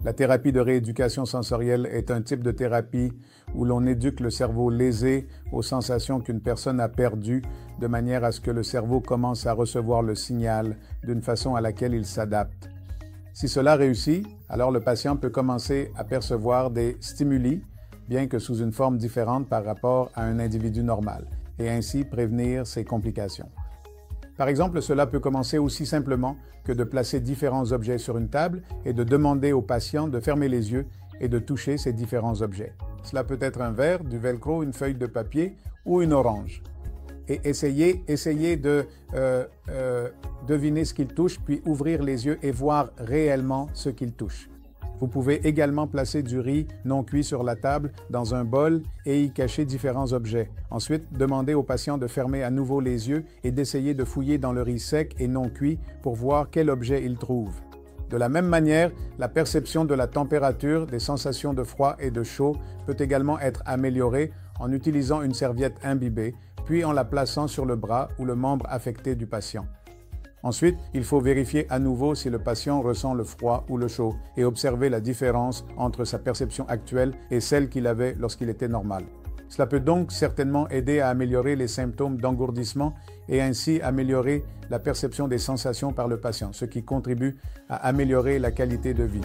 La thérapie de rééducation sensorielle est un type de thérapie où l'on éduque le cerveau lésé aux sensations qu'une personne a perdues de manière à ce que le cerveau commence à recevoir le signal d'une façon à laquelle il s'adapte. Si cela réussit, alors le patient peut commencer à percevoir des stimuli, bien que sous une forme différente par rapport à un individu normal, et ainsi prévenir ses complications. Par exemple, cela peut commencer aussi simplement que de placer différents objets sur une table et de demander au patient de fermer les yeux et de toucher ces différents objets. Cela peut être un verre, du velcro, une feuille de papier ou une orange. Et essayez de deviner ce qu'il touche, puis ouvrir les yeux et voir réellement ce qu'il touche. Vous pouvez également placer du riz non cuit sur la table dans un bol et y cacher différents objets. Ensuite, demandez au patient de fermer à nouveau les yeux et d'essayer de fouiller dans le riz sec et non cuit pour voir quel objet il trouve. De la même manière, la perception de la température, des sensations de froid et de chaud peut également être améliorée en utilisant une serviette imbibée, puis en la plaçant sur le bras ou le membre affecté du patient. Ensuite, il faut vérifier à nouveau si le patient ressent le froid ou le chaud et observer la différence entre sa perception actuelle et celle qu'il avait lorsqu'il était normal. Cela peut donc certainement aider à améliorer les symptômes d'engourdissement et ainsi améliorer la perception des sensations par le patient, ce qui contribue à améliorer la qualité de vie.